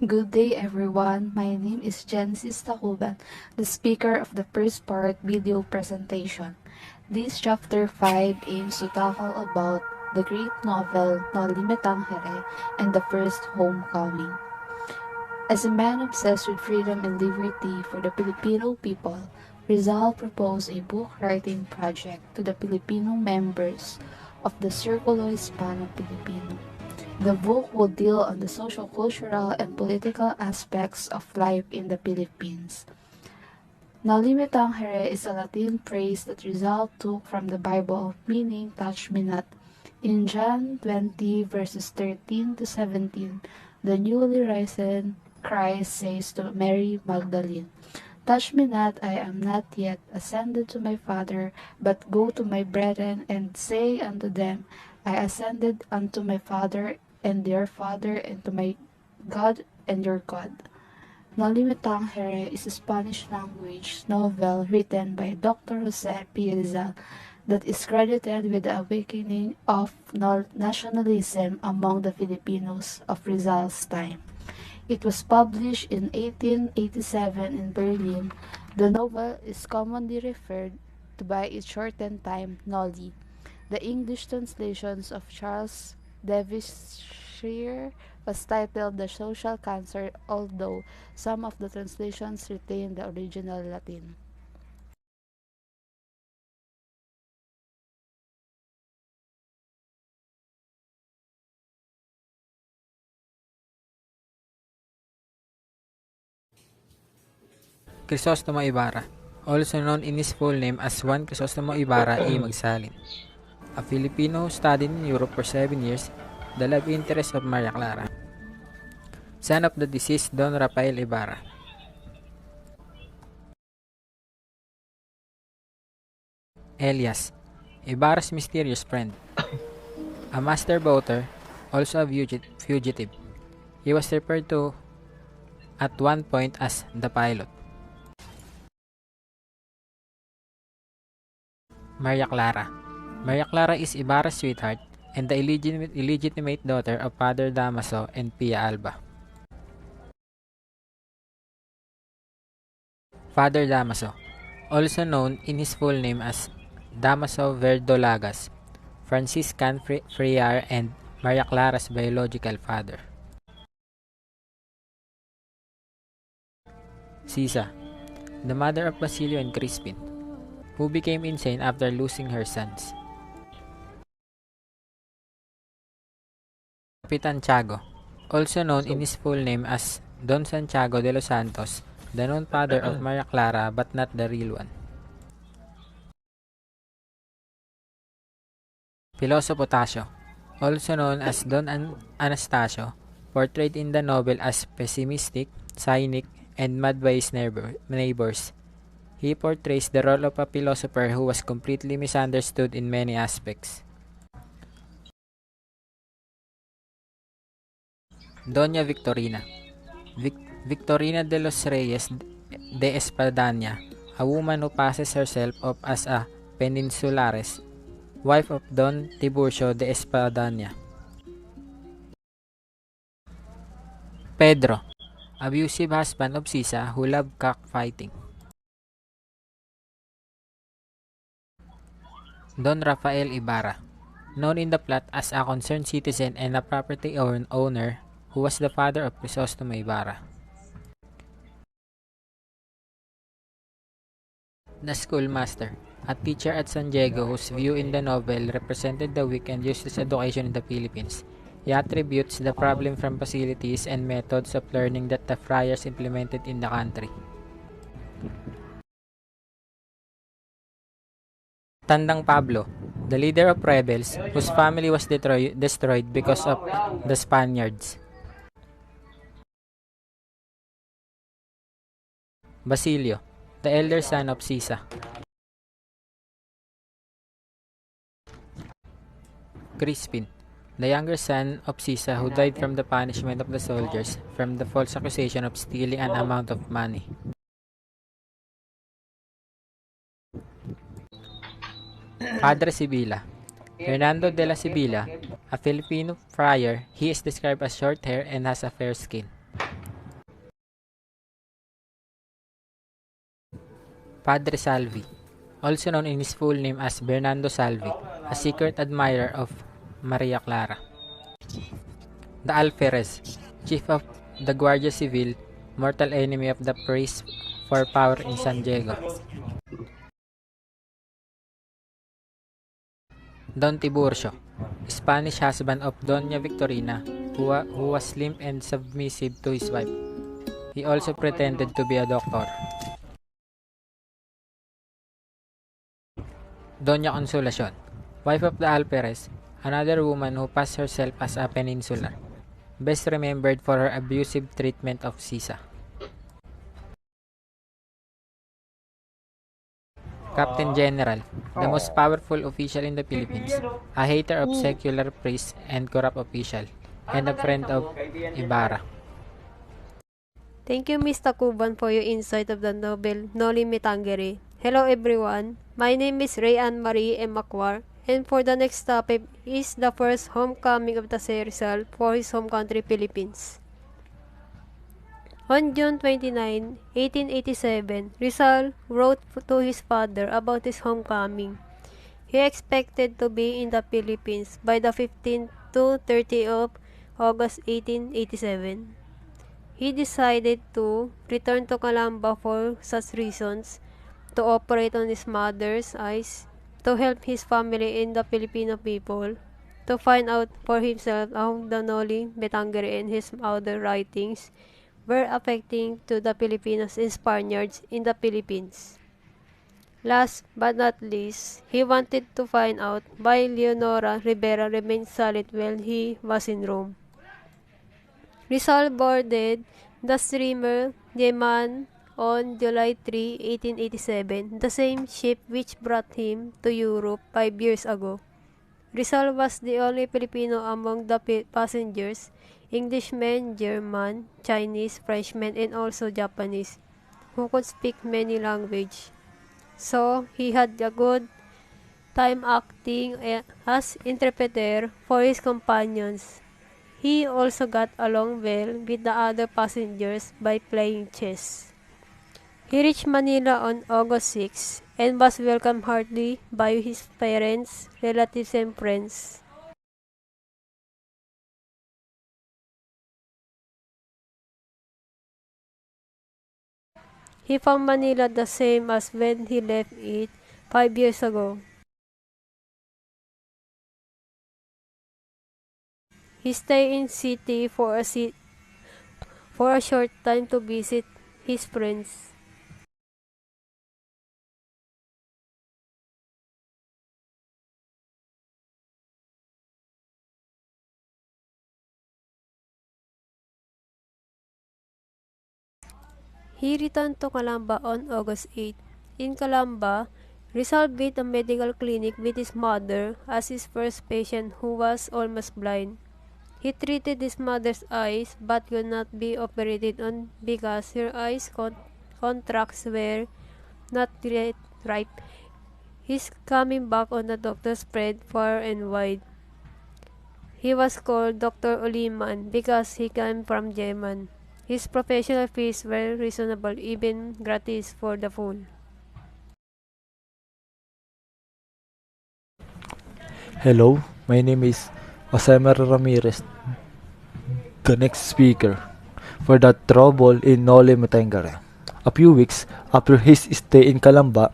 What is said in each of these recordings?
Good day everyone, my name is Genesis Tacuban, the speaker of the first part video presentation. This chapter 5 aims to tackle about the great novel Noli Me Tangere and the first homecoming. As a man obsessed with freedom and liberty for the Filipino people, Rizal proposed a book writing project to the Filipino members of the Círculo Hispano Filipino. The book will deal on the social, cultural, and political aspects of life in the Philippines. Noli Me Tangere is a Latin phrase that Rizal took from the Bible, meaning touch me not. In John 20 verses 13 to 17, the newly risen Christ says to Mary Magdalene, touch me not, I am not yet ascended to my Father, but go to my brethren and say unto them, I ascended unto my Father and their Father, and to my God and your God. Noli Me Tangere is a Spanish language novel written by Dr. Jose P. Rizal that is credited with the awakening of nationalism among the Filipinos of Rizal's time. It was published in 1887 in Berlin. The novel is commonly referred to by its shortened time, Noli. The English translations of Charles Devonshire was titled The Social Cancer, although some of the translations retain the original Latin. Crisostomo Ibarra, also known in his full name as Juan Crisostomo Ibarra A. Magsalin, a Filipino who studied in Europe for 7 years, the love interest of Maria Clara, son of the deceased Don Rafael Ibarra. Elias, Ibarra's mysterious friend, a master boater, also a fugitive. He was referred to at one point as the pilot. Maria Clara. Maria Clara is Ibarra's sweetheart and the illegitimate daughter of Father Damaso and Pia Alba. Father Damaso, also known in his full name as Damaso Verdolagas, Franciscan friar and Maria Clara's biological father. Sisa, the mother of Basilio and Crispin, who became insane after losing her sons. Capitan Tiago, also known in his full name as Don Santiago de los Santos, the known father of Maria Clara but not the real one. Filosofo Tasio, also known as Don Anastasio, portrayed in the novel as pessimistic, cynic, and mad by his neighbors. He portrays the role of a philosopher who was completely misunderstood in many aspects. Doña Victorina, Victorina de los Reyes de Espadaña, a woman who passes herself off as a Peninsulares, wife of Don Tiburcio de Espadaña. Pedro, abusive husband of Sisa who loved cockfighting. Don Rafael Ibarra, known in the plot as a concerned citizen and a property owner who was the father of Crisostomo Ibarra. The schoolmaster, a teacher at San Diego whose view in the novel represented the weak and useless education in the Philippines. He attributes the problem from facilities and methods of learning that the friars implemented in the country. Tandang Pablo, the leader of rebels whose family was destroyed because of the Spaniards. Basilio, the elder son of Sisa. Crispin, the younger son of Sisa who died from the punishment of the soldiers from the false accusation of stealing an amount of money. Padre Sibila, Hernando de la Sibila, a Filipino friar. He is described as short hair and has a fair skin. Padre Salvi, also known in his full name as Bernardo Salvi, a secret admirer of Maria Clara. The Alferez, chief of the Guardia Civil, mortal enemy of the priest for power in San Diego. Don Tiburcio, Spanish husband of Doña Victorina, who was limp and submissive to his wife. He also pretended to be a doctor. Doña Consolacion, wife of the Alferez, another woman who passed herself as a peninsular, best remembered for her abusive treatment of Sisa. Captain General, the most powerful official in the Philippines, a hater of secular priests and corrupt official, and a friend of Ibarra. Thank you, Ms. Takuban, for your insight of the novel Noli Me Tangere. Hello, everyone. My name is Rayanne Marie M. Macwar, and for the next topic is the first homecoming of the Rizal for his home country, Philippines. On June 29, 1887, Rizal wrote to his father about his homecoming. He expected to be in the Philippines by the 15th to 30th of August 1887. He decided to return to Calamba for such reasons, to operate on his mother's eyes, to help his family and the Filipino people, to find out for himself how the Noli Me Tangere and his other writings were affecting to the Filipinos and Spaniards in the Philippines. Last but not least, he wanted to find out why Leonora Rivera remained silent while he was in Rome. Rizal boarded the steamer Yeman on July 3, 1887, the same ship which brought him to Europe 5 years ago. Rizal was the only Filipino among the passengers, Englishmen, German, Chinese, Frenchmen, and also Japanese, who could speak many languages. So, he had a good time acting as interpreter for his companions. He also got along well with the other passengers by playing chess. He reached Manila on August 6 and was welcomed heartily by his parents, relatives, and friends. He found Manila the same as when he left it 5 years ago. He stayed in city for a short time to visit his friends. He returned to Calamba on August 8. In Calamba, Rizal built a medical clinic with his mother as his first patient who was almost blind. He treated his mother's eyes but could not be operated on because her eyes contracts were not yet ripe. His coming back on the doctor spread far and wide. He was called Dr. Oliman because he came from German. His professional fees were reasonable, even gratis for the full. Hello, my name is Osamer Ramirez, the next speaker for the trouble in Noli Me Tangere. A few weeks after his stay in Calamba,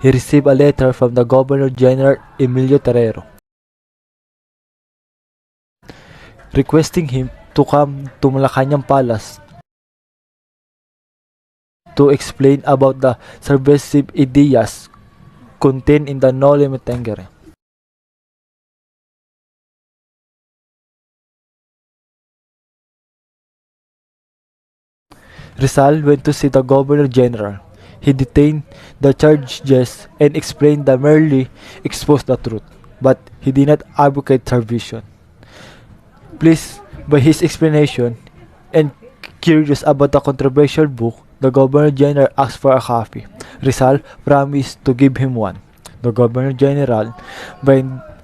he received a letter from the Governor General Emilio Terrero requesting him to come to Malacanang Palace to explain about the subversive ideas contained in the Noli Me Tangere. Rizal went to see the Governor General. He detained the charges and explained that merely exposed the truth, but he did not advocate subversion. Pleased by his explanation and curious about the controversial book, the Governor General asked for a copy. Rizal promised to give him one. The Governor General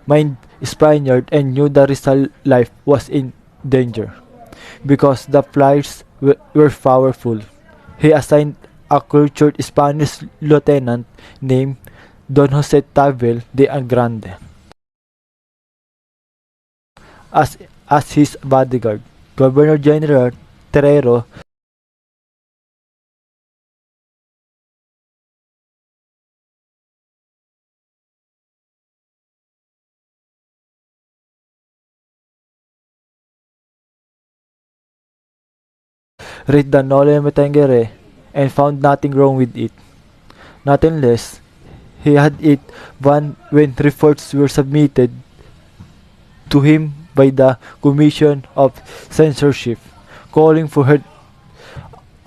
mind Spaniard and knew that Rizal's life was in danger because the fliers were powerful. He assigned a cultured Spanish lieutenant named Don Jose Tavel de Angrande as, as his bodyguard. Governor General Terrero read the Noli Me Tangere and found nothing wrong with it. Nothing less, he had it when reports were submitted to him by the Commission of Censorship, calling for her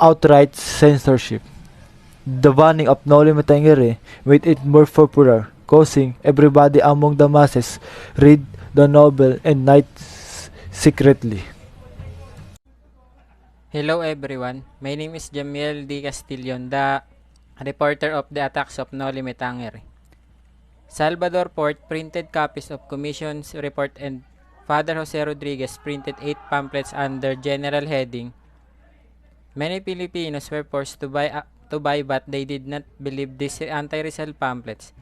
outright censorship. The banning of Noli Me Tangere made it more popular, causing everybody among the masses read the novel and night secretly. Hello everyone, my name is Jamiel D. Castillon, the reporter of the attacks of Noli Me Tangere. Salvador Port printed copies of Commission's report and Father Jose Rodriguez printed 8 pamphlets under general heading. Many Filipinos were forced to buy but they did not believe these anti-Rizal pamphlets.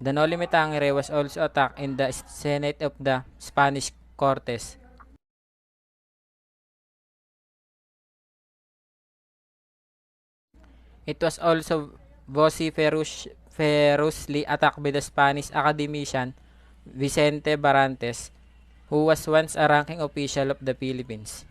The Noli Me Tangere was also attacked in the Senate of the Spanish Cortes. It was also vociferously attacked by the Spanish academician Vicente Barrantes, who was once a ranking official of the Philippines.